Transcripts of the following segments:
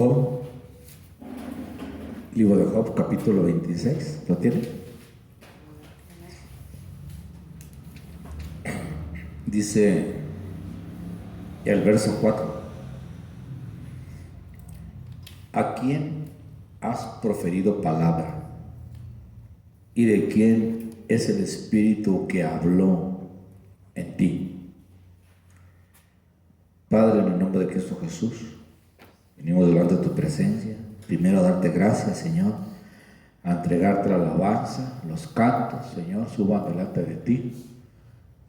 Job, libro de Job, capítulo 26, ¿lo tiene? Dice el verso 4: ¿a quién has proferido palabra? ¿Y de quién es el espíritu que habló en ti? Padre, en el nombre de Cristo Jesús, venimos delante de tu presencia, primero a darte gracias, Señor, a entregarte la alabanza, los cantos, Señor, suban delante de ti.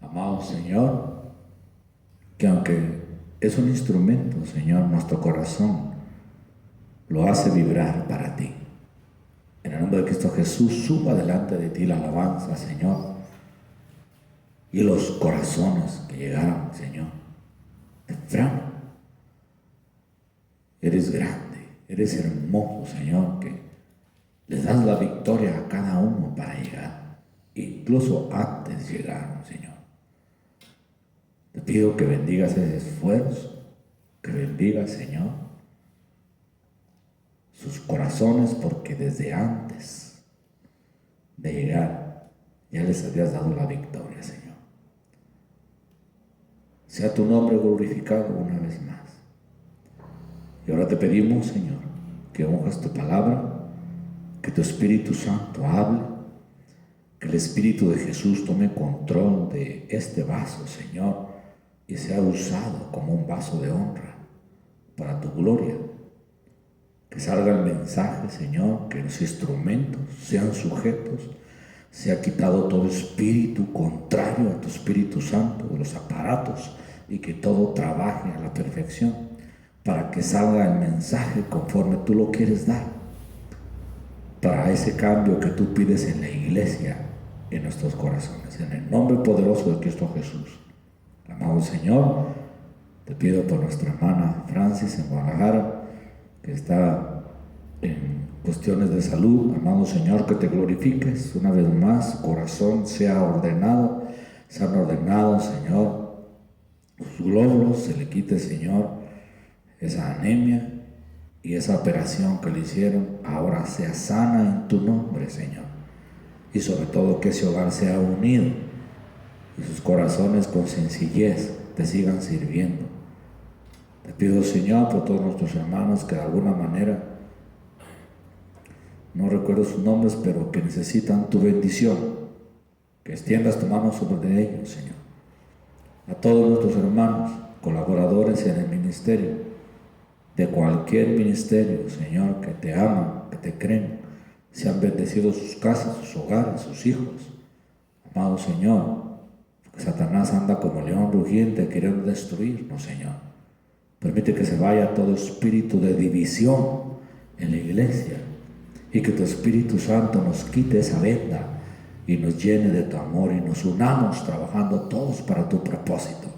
Amado Señor, que aunque es un instrumento, Señor, nuestro corazón lo hace vibrar para ti. En el nombre de Cristo Jesús, suba delante de ti la alabanza, Señor, y los corazones que llegaron, Señor, temprano. Eres grande, eres hermoso, Señor, que les das la victoria a cada uno para llegar, incluso antes llegaron, Señor. Te pido que bendigas ese esfuerzo, que bendigas, Señor, sus corazones, porque desde antes de llegar ya les habías dado la victoria, Señor. Sea tu nombre glorificado una vez más. Y ahora te pedimos, Señor, que honres tu palabra, que tu Espíritu Santo hable, que el Espíritu de Jesús tome control de este vaso, Señor, y sea usado como un vaso de honra para tu gloria. Que salga el mensaje, Señor, que los instrumentos sean sujetos, sea quitado todo espíritu contrario a tu Espíritu Santo de los aparatos, y que todo trabaje a la perfección para que salga el mensaje conforme tú lo quieres dar, para ese cambio que tú pides en la iglesia, en nuestros corazones, en el nombre poderoso de Cristo Jesús. Amado Señor, te pido por nuestra hermana Francis en Guadalajara, que está en cuestiones de salud. Amado Señor, que te glorifiques una vez más, su corazón sea ordenado, sean ordenados, Señor, sus glóbulos, se le quite, Señor, esa anemia, y esa operación que le hicieron ahora sea sana en tu nombre, Señor, y sobre todo que ese hogar sea unido y sus corazones con sencillez te sigan sirviendo. Te pido, Señor, por todos nuestros hermanos que de alguna manera, no recuerdo sus nombres, pero que necesitan tu bendición, que extiendas tu mano sobre ellos, Señor. A todos nuestros hermanos, colaboradores en el ministerio, de cualquier ministerio, Señor, que te aman, que te creen, sean bendecidos sus casas, sus hogares, sus hijos. Amado Señor, porque Satanás anda como león rugiente queriendo destruirnos, Señor. Permite que se vaya todo espíritu de división en la iglesia, y que tu Espíritu Santo nos quite esa venda y nos llene de tu amor, y nos unamos trabajando todos para tu propósito.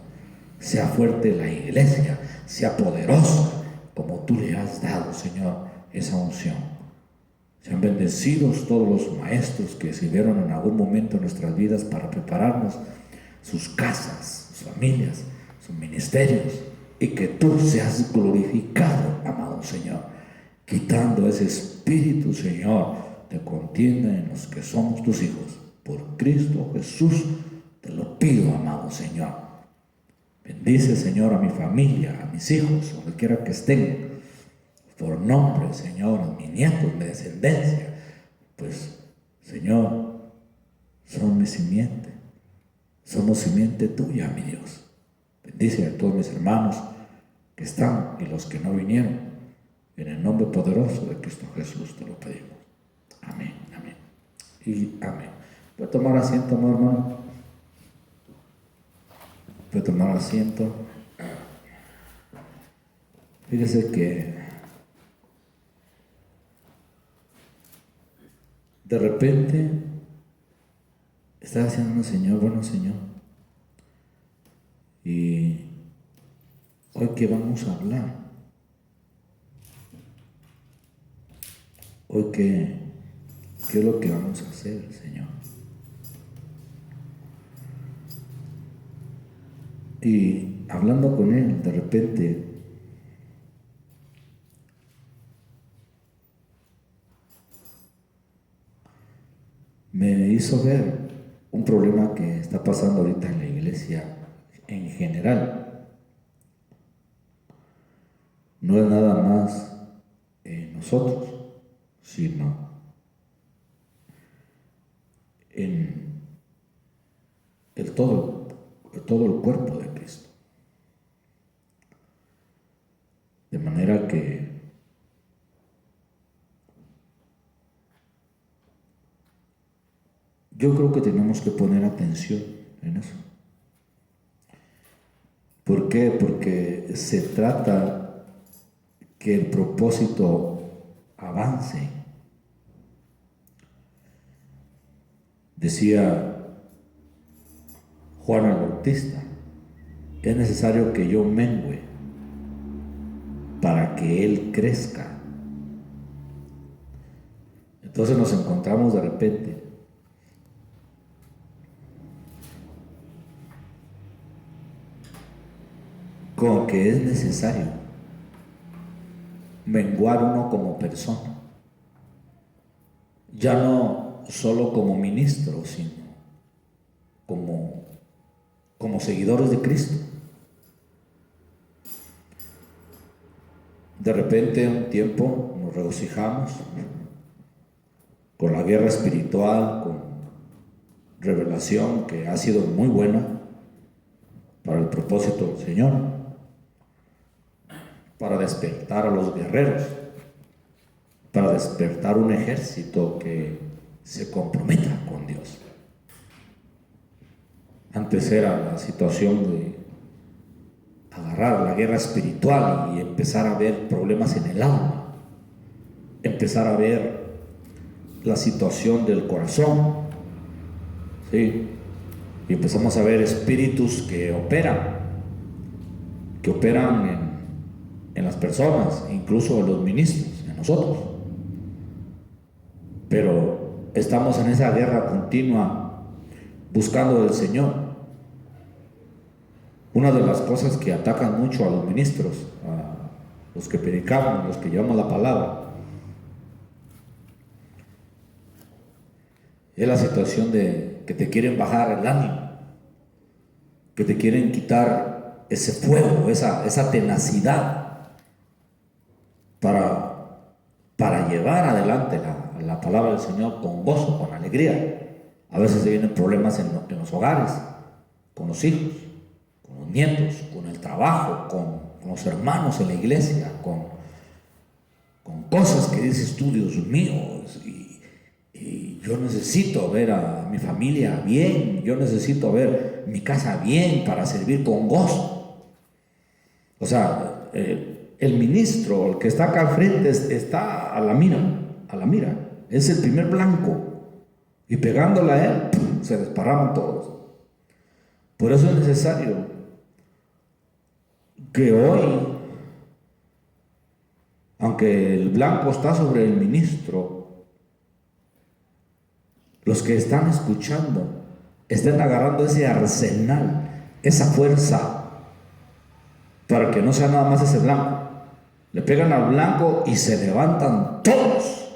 Sea fuerte la iglesia, sea poderosa como tú le has dado, Señor, esa unción. Sean bendecidos todos los maestros que sirvieron en algún momento en nuestras vidas para prepararnos sus casas, sus familias, sus ministerios, y que tú seas glorificado, amado Señor, quitando ese espíritu, Señor, de contienda en los que somos tus hijos. Por Cristo Jesús te lo pido, amado Señor. Bendice, Señor, a mi familia, a mis hijos, donde quiera que estén, por nombre, Señor, a mis nietos, mi descendencia, pues, Señor, son mi simiente, somos simiente tuya, mi Dios. Bendice a todos mis hermanos que están y los que no vinieron, en el nombre poderoso de Cristo Jesús te lo pedimos. Amén, amén y amén. ¿Puede tomar asiento, amado hermano? ¿Puede tomar asiento? Fíjese que de repente estaba diciendo, Señor, bueno, Señor, y hoy que vamos a hablar, hoy qué es lo que vamos a hacer, Señor. Y hablando con él, de repente hizo ver un problema que está pasando ahorita en la iglesia en general. No es nada más nosotros, sino en todo el cuerpo de Cristo. De manera que yo creo que tenemos que poner atención en eso. ¿Por qué? Porque se trata que el propósito avance. Decía Juan el Bautista, es necesario que yo mengüe para que Él crezca. Entonces nos encontramos de repente con que es necesario menguar uno como persona, ya no solo como ministro, sino como seguidores de Cristo. De repente, un tiempo nos regocijamos con la guerra espiritual, con revelación que ha sido muy buena para el propósito del Señor, para despertar a los guerreros, para despertar un ejército que se comprometa con Dios. Antes era la situación de agarrar la guerra espiritual y empezar a ver problemas en el alma, empezar a ver la situación del corazón, ¿sí? Y empezamos a ver espíritus que operan en las personas, incluso en los ministros, en nosotros. Pero estamos en esa guerra continua buscando del Señor. Una de las cosas que atacan mucho a los ministros, a los que predicamos, los que llevamos la palabra, es la situación de que te quieren bajar el ánimo, que te quieren quitar ese fuego, esa tenacidad para llevar adelante la palabra del Señor con gozo, con alegría. A veces se vienen problemas en los hogares, con los hijos, con los nietos, con el trabajo, con los hermanos en la iglesia, con cosas que dices tú, Dios mío, y yo necesito ver a mi familia bien, yo necesito ver mi casa bien para servir con gozo. O sea, el ministro, el que está acá al frente, está a la mira, es el primer blanco, y pegándole a él, se desparraman todos. Por eso es necesario que hoy, aunque el blanco está sobre el ministro, los que están escuchando estén agarrando ese arsenal, esa fuerza, para que no sea nada más ese blanco. Le pegan al blanco y se levantan todos.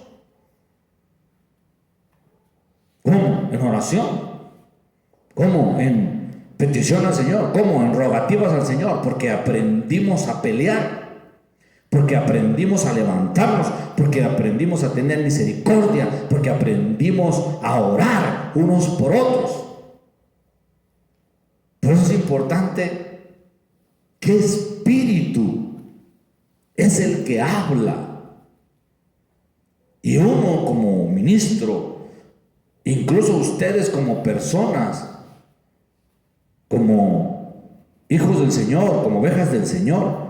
¿Cómo? En oración. ¿Cómo? En petición al Señor. ¿Cómo? En rogativas al Señor. Porque aprendimos a pelear. Porque aprendimos a levantarnos. Porque aprendimos a tener misericordia. Porque aprendimos a orar unos por otros. Por eso es importante qué espíritu es el que habla. Y uno como ministro, incluso ustedes como personas, como hijos del Señor, como ovejas del Señor,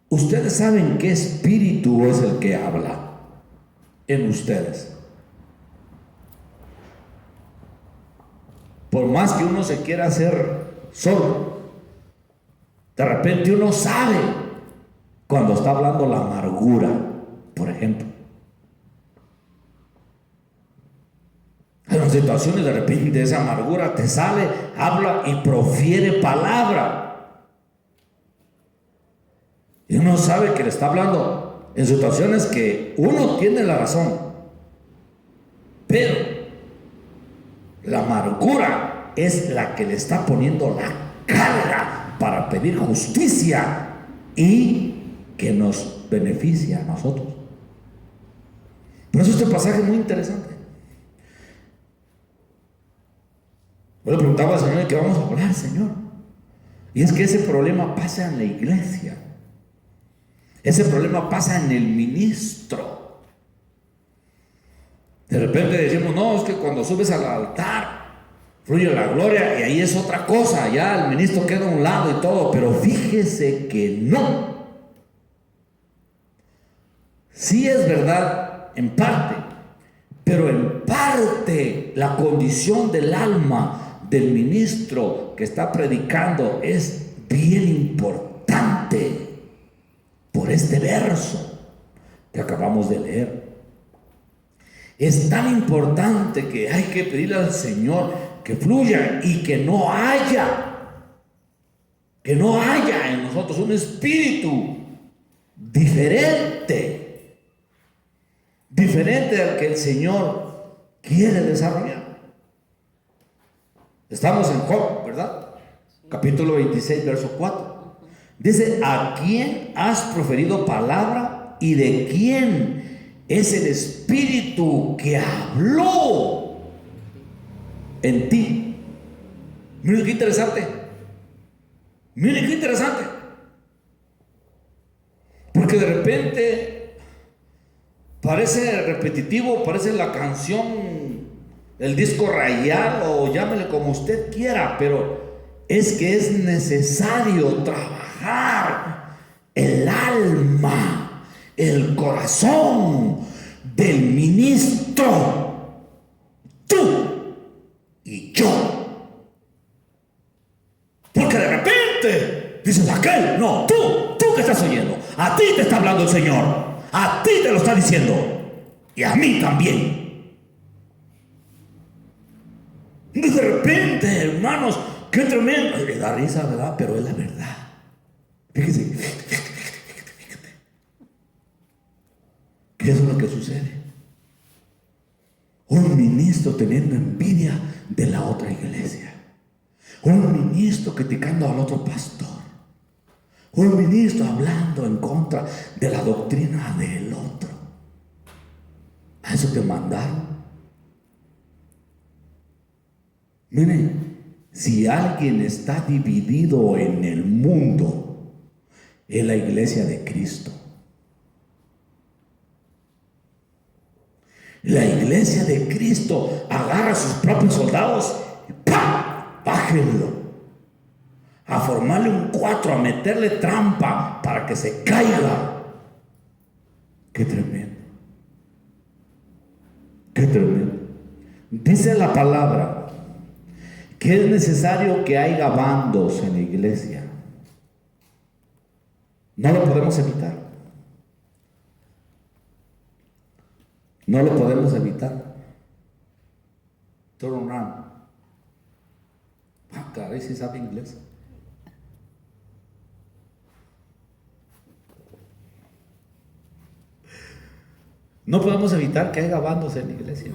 ustedes saben qué espíritu es el que habla en ustedes. Por más que uno se quiera hacer sordo, de repente uno sabe cuando está hablando la amargura, por ejemplo. Hay unas situaciones, de repente esa amargura te sale, habla y profiere palabra. Y uno sabe que le está hablando en situaciones que uno tiene la razón, pero La amargura es la que le está poniendo la carga para pedir justicia y que nos beneficia a nosotros. Por eso este pasaje es muy interesante. Yo le preguntaba al Señor de qué vamos a hablar, Señor. Y es que ese problema pasa en la iglesia. Ese problema pasa en el ministro. De repente decimos, no, es que cuando subes al altar fluye la gloria y ahí es otra cosa. Ya el ministro queda a un lado y todo. Pero fíjese que no. Sí es verdad en parte, pero en parte la condición del alma del ministro que está predicando es bien importante por este verso que acabamos de leer. Es tan importante que hay que pedirle al Señor que fluya y que no haya en nosotros un espíritu diferente al que el Señor quiere desarrollar. Estamos en Job, ¿verdad? Capítulo 26, verso 4. Dice, ¿a quién has proferido palabra y de quién es el espíritu que habló en ti? Miren qué interesante. Miren qué interesante. Porque de repente parece repetitivo, parece la canción, el disco rayado, llámele como usted quiera, pero es que es necesario trabajar el alma, el corazón del ministro, tú y yo. Porque de repente dices, aquel, no, tú que estás oyendo, a ti te está hablando el Señor. A ti te lo está diciendo y a mí también. Y de repente, hermanos, qué tremendo. Le da risa, ¿verdad? Pero es la verdad. Fíjese. ¿Qué es lo que sucede? Un ministro teniendo envidia de la otra iglesia. Un ministro criticando al otro pastor. Un ministro hablando en contra de la doctrina del otro. ¿A eso te mandaron? Miren, si alguien está dividido en el mundo, es la iglesia de Cristo. La iglesia de Cristo agarra a sus propios soldados y ¡pam! Bájenlo. A formarle un 4, a meterle trampa para que se caiga. Qué tremendo. Qué tremendo. Dice la palabra que es necesario que haya bandos en la iglesia. No lo podemos evitar. No lo podemos evitar. Turn around. Ah, caray, si sabe inglés. No podemos evitar que haya bandos en la iglesia.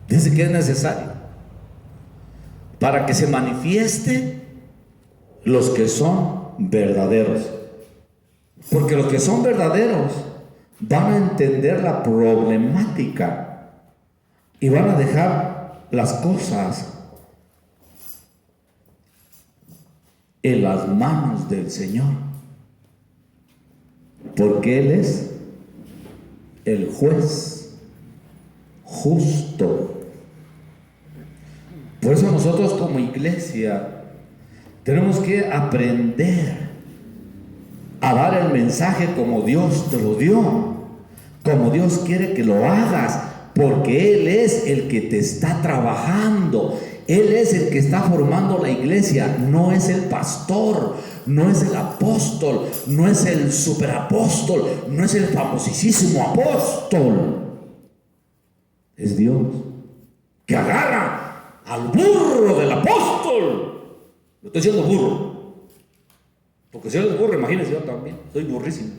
Dice que es necesario para que se manifiesten los que son verdaderos. Porque los que son verdaderos van a entender la problemática y van a dejar las cosas en las manos del Señor. Porque Él es el juez justo. Por eso nosotros como iglesia tenemos que aprender a dar el mensaje como Dios te lo dio, como Dios quiere que lo hagas, porque Él es el que te está trabajando. Él es el que está formando la iglesia, no es el pastor, no es el apóstol, no es el superapóstol, no es el famosísimo apóstol. Es Dios que agarra al burro del apóstol. Lo estoy diciendo burro, porque si él es burro, imagínense, yo también soy burrísimo.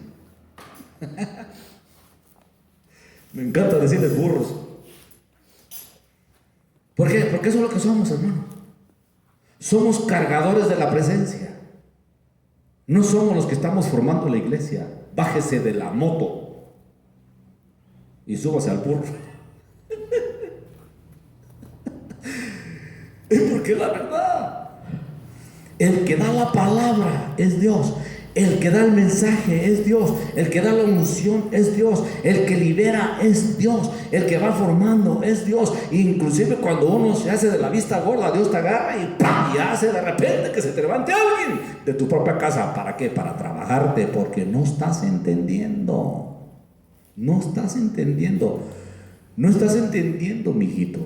Me encanta decirles burros. ¿Por qué? Porque eso es lo que somos, hermano. Somos cargadores de la presencia. No somos los que estamos formando la iglesia. Bájese de la moto y súbase al burro. Es porque es la verdad. El que da la palabra es Dios. El que da el mensaje es Dios. El que da la unción es Dios. El que libera es Dios. El que va formando es Dios. Inclusive cuando uno se hace de la vista gorda, Dios te agarra y ¡pam! Y hace de repente que se te levante alguien de tu propia casa. ¿Para qué? Para trabajarte, porque no estás entendiendo. No estás entendiendo. No estás entendiendo, mijito.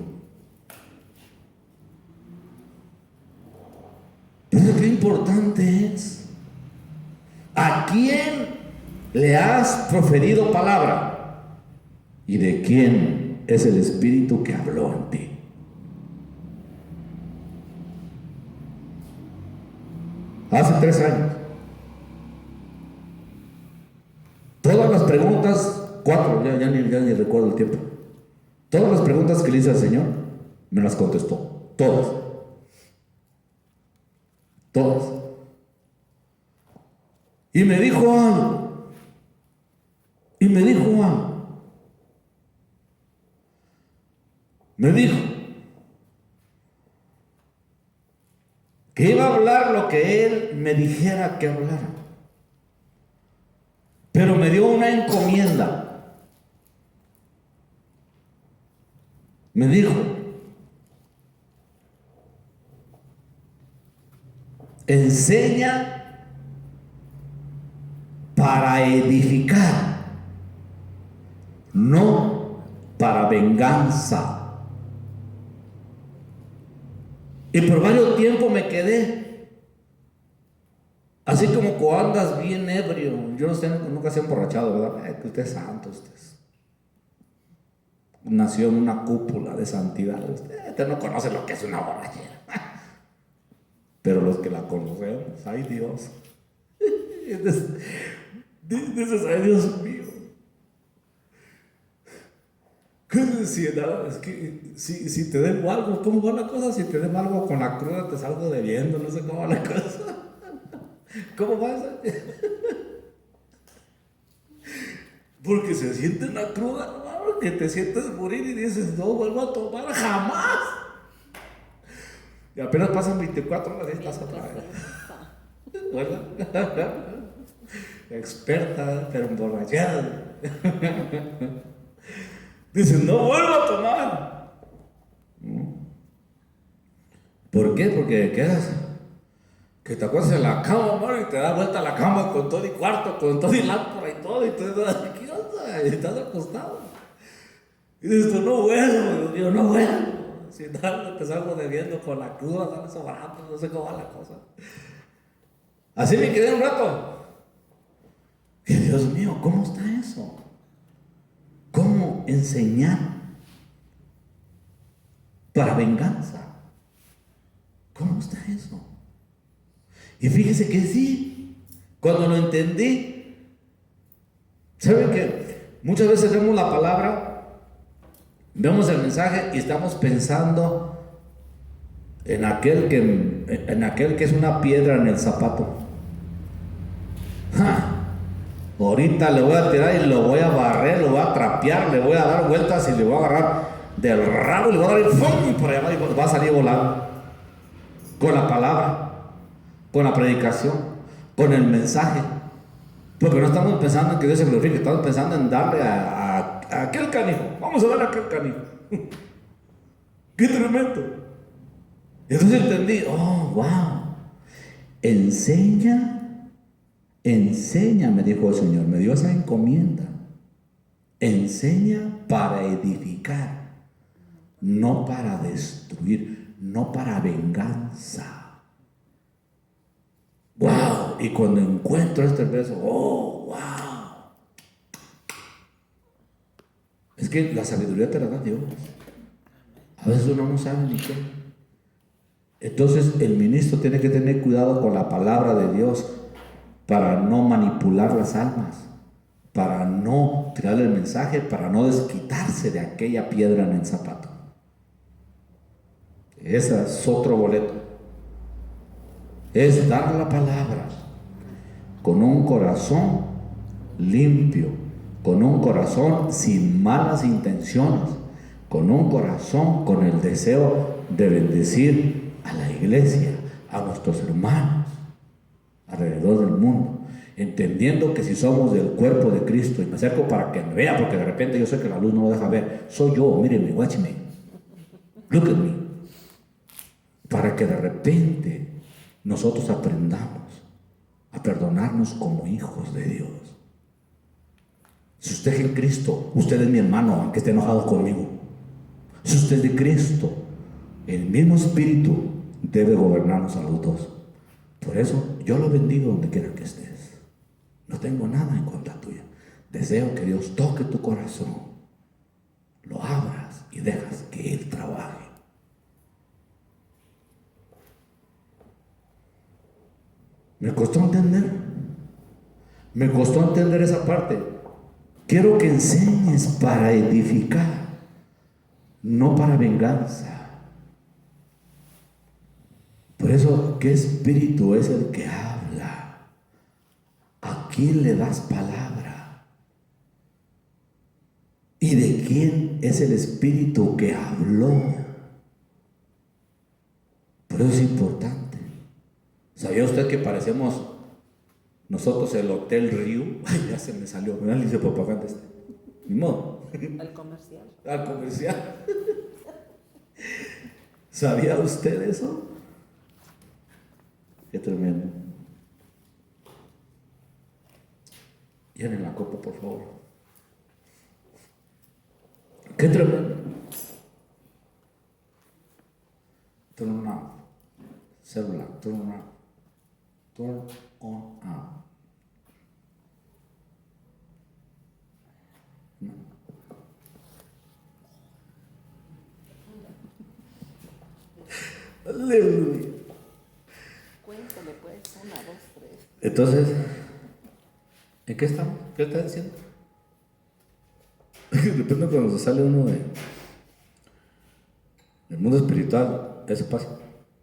Pero qué importante es. ¿A quién le has proferido palabra? ¿Y de quién es el Espíritu que habló en ti? Hace 3 años. Todas las preguntas, 4, ya ni recuerdo el tiempo. Todas las preguntas que le hice al Señor, me las contestó. Todas. Todas. Y me dijo algo. Me dijo que iba a hablar lo que Él me dijera que hablara. Pero me dio una encomienda. Me dijo: enseña para edificar, no para venganza. Y por varios tiempos me quedé así como cuando andas bien ebrio. Yo no sé, nunca se ha emborrachado, ¿verdad? Que usted es santo, nació en una cúpula de santidad. Usted no conoce lo que es una borrachera. Pero los que la conocemos, ay Dios. Dices, ay Dios mío. ¿Qué decía? Es que si te debo algo, ¿cómo va la cosa? Si te debo algo con la cruda, te salgo debiendo, no sé cómo va la cosa. ¿Cómo va eso? Porque se siente una cruda, ¿no? Que te sientes morir y dices, no vuelvo a tomar jamás. Y apenas pasan 24 horas y estás otra vez. ¿Verdad? Experta, pero emborrachada. Dices, no vuelvo a tomar. ¿Por qué? Porque quedas que te acuestas en la cama, amor, y te da vuelta a la cama con todo y cuarto, con todo y lámpara y todo, y ¿qué onda? Y estás acostado. Y dices, no vuelvo, yo no vuelvo. Si no, te salgo debiendo con la cruda, sale sobrando, no sé cómo va la cosa. Así me quedé un rato. Y Dios mío, ¿cómo está eso? ¿Cómo enseñar para venganza? ¿Cómo está eso? Y fíjese que sí, cuando lo entendí, ¿saben que muchas veces vemos la palabra, vemos el mensaje y estamos pensando en aquel que es una piedra en el zapato? ¡Ja! Ahorita le voy a tirar y lo voy a barrer, lo voy a trapear, le voy a dar vueltas y le voy a agarrar del rabo y le voy a dar el ¡fum! Y por allá va a salir volando. Con la palabra, con la predicación, con el mensaje. Porque no estamos pensando en que Dios se glorifique, estamos pensando en darle a aquel canijo. Vamos a darle a aquel canijo. ¡Qué tremendo! Y entonces entendí, oh, wow. Enseña, me dijo el Señor, me dio esa encomienda. Enseña para edificar, no para destruir, no para venganza. Wow. Y cuando encuentro este verso, oh, wow. Es que la sabiduría te la da Dios. A veces uno no sabe ni qué. Entonces el ministro tiene que tener cuidado con la palabra de Dios para no manipular las almas, para no tirarle el mensaje, para no desquitarse de aquella piedra en el zapato. Ese es otro boleto. Es dar la palabra con un corazón limpio, con un corazón sin malas intenciones, con un corazón con el deseo de bendecir a la iglesia, a nuestros hermanos alrededor del mundo, entendiendo que si somos del cuerpo de Cristo, y me acerco para que me vea, porque de repente yo sé que la luz no me deja ver, soy yo, mírenme, watch me, look at me, para que de repente nosotros aprendamos a perdonarnos como hijos de Dios. Si usted es en Cristo, usted es mi hermano, aunque esté enojado conmigo. Si usted es de Cristo, el mismo Espíritu debe gobernarnos a los dos. Por eso yo lo bendigo donde quiera que estés. No tengo nada en contra tuya. Deseo que Dios toque tu corazón, lo abras y dejas que Él trabaje. Me costó entender esa parte. Quiero que enseñes para edificar, no para venganza. Por eso, ¿qué espíritu es el que habla? ¿A quién le das palabra? ¿Y de quién es el espíritu que habló? Por eso es importante. ¿Sabía usted que parecemos nosotros el Hotel Río? Ay, ya se me salió, ¿verdad? Le hice propaganda este. Ni modo. Al comercial. Al comercial. ¿Sabía usted eso? Qué tremendo. Llenen la copa, por favor. Qué tremendo. Turn on off. Celular, turn on off. Turn on off. No. Aleluya. Cuéntale pues, 1, 2, 3. Entonces, ¿en qué estamos? ¿Qué estás diciendo? Depende cuando se sale uno del mundo espiritual, eso pasa,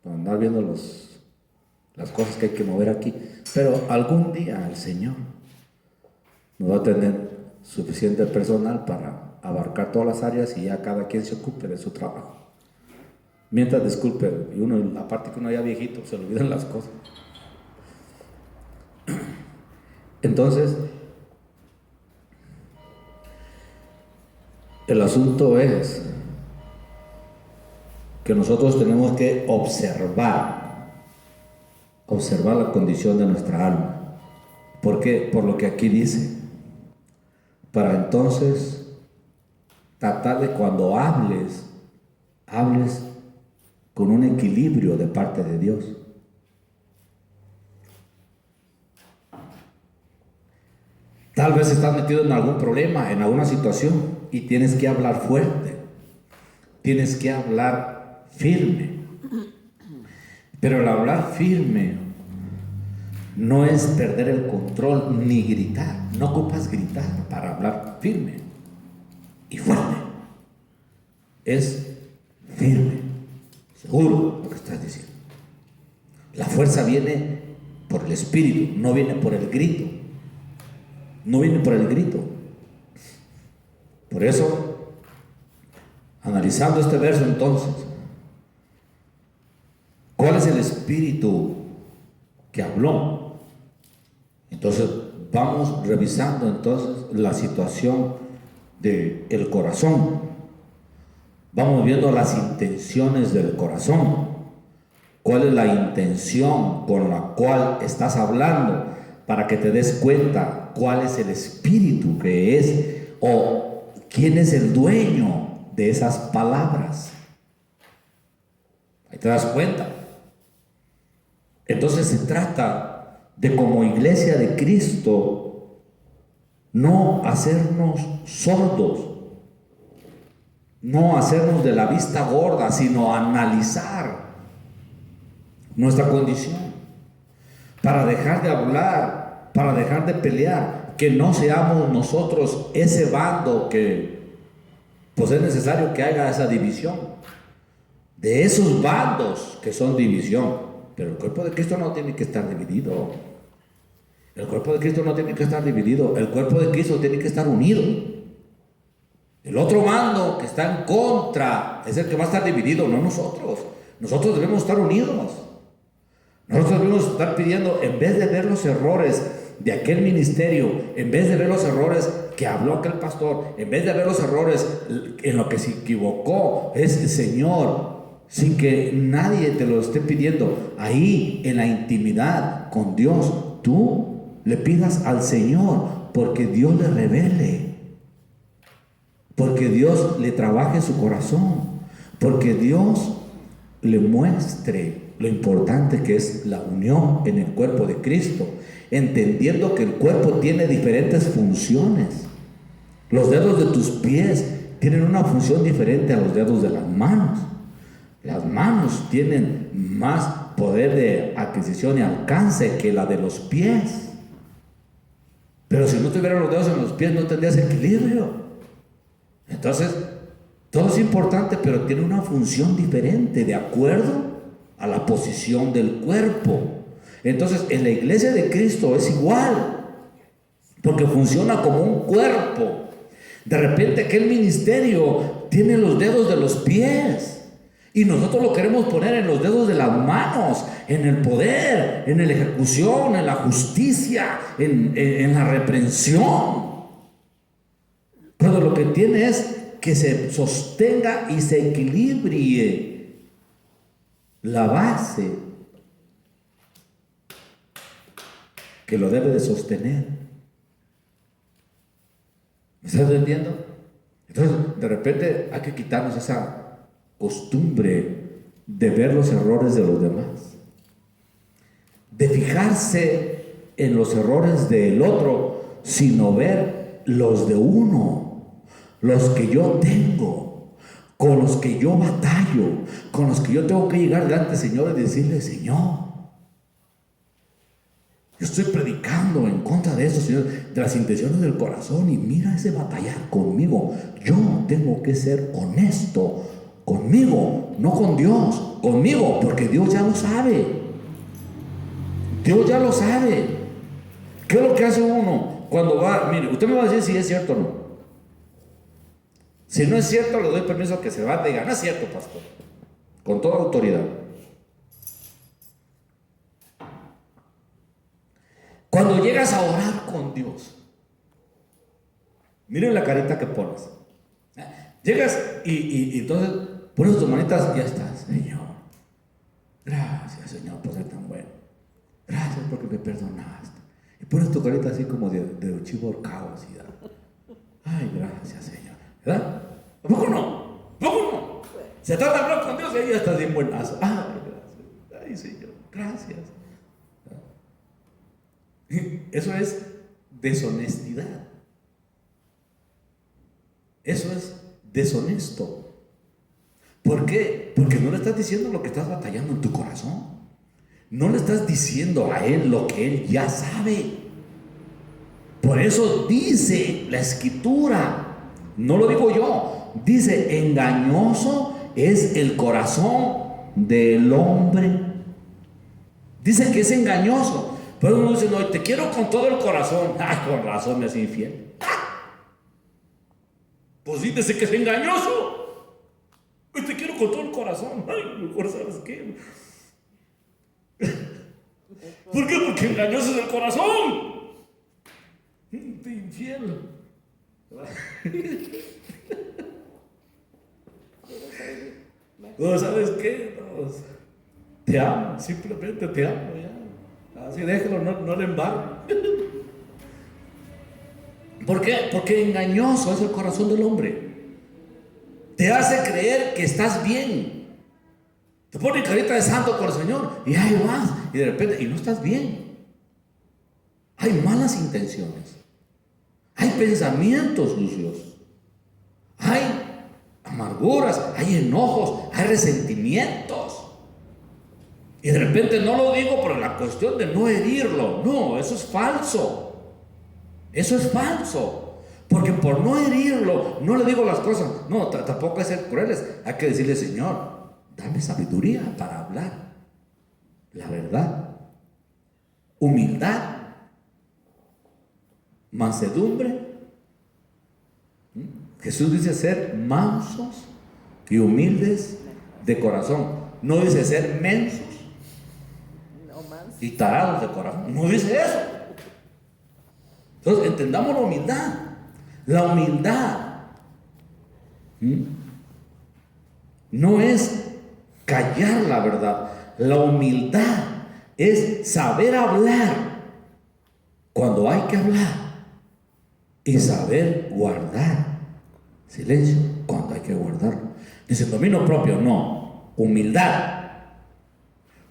para andar viendo las cosas que hay que mover aquí. Pero algún día el Señor nos va a tener suficiente personal para abarcar todas las áreas y ya cada quien se ocupe de su trabajo. Mientras, disculpe, y uno, aparte que uno ya viejito, se le olvidan las cosas. Entonces, el asunto es que nosotros tenemos que observar la condición de nuestra alma. ¿Por qué? Por lo que aquí dice. Para entonces tratar de cuando hables con un equilibrio de parte de Dios. Tal vez estás metido en algún problema, en alguna situación, y tienes que hablar fuerte, tienes que hablar firme. Pero el hablar firme no es perder el control ni gritar. No ocupas gritar para hablar firme y fuerte. Es firme, seguro lo que estás diciendo. La fuerza viene por el espíritu, no viene por el grito. No viene por el grito. Por eso, analizando este verso entonces, ¿cuál es el espíritu que habló? Entonces vamos revisando entonces la situación del corazón. Vamos viendo las intenciones del corazón. ¿Cuál es la intención con la cual estás hablando? Para que te des cuenta cuál es el espíritu que es o quién es el dueño de esas palabras. Ahí te das cuenta. Entonces se trata de, como iglesia de Cristo, no hacernos sordos, no hacernos de la vista gorda, sino analizar nuestra condición para dejar de hablar, para dejar de pelear, que no seamos nosotros ese bando que pues es necesario que haya esa división. de esos bandos que son división. Pero el cuerpo de Cristo no tiene que estar dividido. El cuerpo de Cristo no tiene que estar dividido. El cuerpo de Cristo tiene que estar unido. El otro bando que está en contra es el que va a estar dividido, no nosotros. Nosotros debemos estar unidos. Nosotros debemos estar pidiendo, en vez de ver los errores de aquel ministerio, en vez de ver los errores que habló aquel pastor, en vez de ver los errores en lo que se equivocó, es Señor, sin que nadie te lo esté pidiendo, ahí en la intimidad con Dios, tú le pidas al Señor, porque Dios le revele, porque Dios le trabaje su corazón, porque Dios le muestre lo importante que es la unión en el cuerpo de Cristo, entendiendo que el cuerpo tiene diferentes funciones. Los dedos de tus pies tienen una función diferente a los dedos de las manos. Las manos tienen más poder de adquisición y alcance que la de los pies. Pero si no tuvieran los dedos en los pies, no tendrías equilibrio. Entonces, todo es importante, pero tiene una función diferente de acuerdo a la posición del cuerpo. Entonces, en la iglesia de Cristo es igual, porque funciona como un cuerpo. De repente aquel ministerio tiene los dedos de los pies y nosotros lo queremos poner en los dedos de las manos, en el poder, en la ejecución, en la justicia, en la reprensión. Pero lo que tiene es que se sostenga y se equilibre la base que lo debe de sostener. ¿Me estás entendiendo? Entonces, de repente hay que quitarnos esa costumbre de ver los errores de los demás, de fijarse en los errores del otro, sino ver los de uno, los que yo tengo, con los que yo batallo, con los que yo tengo que llegar delante del Señor y decirle: Señor, yo estoy predicando en contra de eso, Señor, de las intenciones del corazón, y mira ese batallar conmigo. Yo tengo que ser honesto conmigo, no con Dios, conmigo, porque Dios ya lo sabe. Dios ya lo sabe. ¿Qué es lo que hace uno cuando va? Mire, usted me va a decir si es cierto o no. Si no es cierto, le doy permiso a que se va a diga: no es cierto, pastor, con toda autoridad. Cuando llegas a orar con Dios, miren la carita que pones. Llegas y entonces pones tus manitas y ya estás: Señor, gracias, Señor, por ser tan bueno. Gracias porque me perdonaste. Y pones tu carita así como de chivo ahorcado, así. Ay, gracias, Señor. ¿Verdad? ¿A poco no? ¿A poco no? Se trata de hablar con Dios y ahí ya estás bien buenazo. Ay, gracias. Ay, Señor, gracias. Eso es deshonestidad. Eso es deshonesto. ¿Por qué? Porque no le estás diciendo lo que estás batallando en tu corazón. No le estás diciendo a Él lo que Él ya sabe. Por eso dice la Escritura, no lo digo yo, dice: engañoso es el corazón del hombre. Dice que es engañoso. Pero uno dice: no, te quiero con todo el corazón. Ah, con razón me hace infiel. Pues dice que es engañoso. Te quiero con todo el corazón. Ay, mejor, ¿sabes qué? ¿Por qué? Porque engañoso es el corazón. Te infiel. No, ¿sabes qué? No, te amo, simplemente te amo, ya. Así déjalo, no le embargue. ¿Por qué? Porque engañoso es el corazón del hombre. Te hace creer que estás bien. Te pone carita de santo con el Señor y ahí vas, y de repente, y no estás bien. Hay malas intenciones, hay pensamientos sucios, hay amarguras, hay enojos, hay resentimientos. Y de repente no lo digo por la cuestión de no herirlo. No, eso es falso. Eso es falso. Porque por no herirlo, no le digo las cosas. No, tampoco es ser crueles. Hay que decirle: Señor, dame sabiduría para hablar la verdad. Humildad, mansedumbre. Jesús dice ser mansos y humildes de corazón. No dice ser mensos y tarados de corazón. No dice eso. Entonces entendamos la humildad. La humildad no es callar la verdad. La humildad es saber hablar cuando hay que hablar y saber guardar silencio cuando hay que guardarlo. Dice dominio propio, no. Humildad.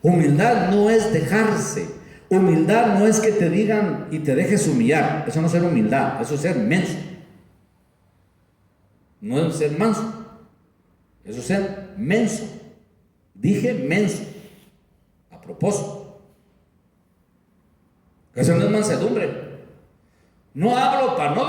Humildad no es dejarse. Humildad no es que te digan y te dejes humillar. Eso no es ser humildad, eso es ser menso. No es ser manso, eso es ser menso. Dije menso a propósito. Eso no es mansedumbre. No hablo para no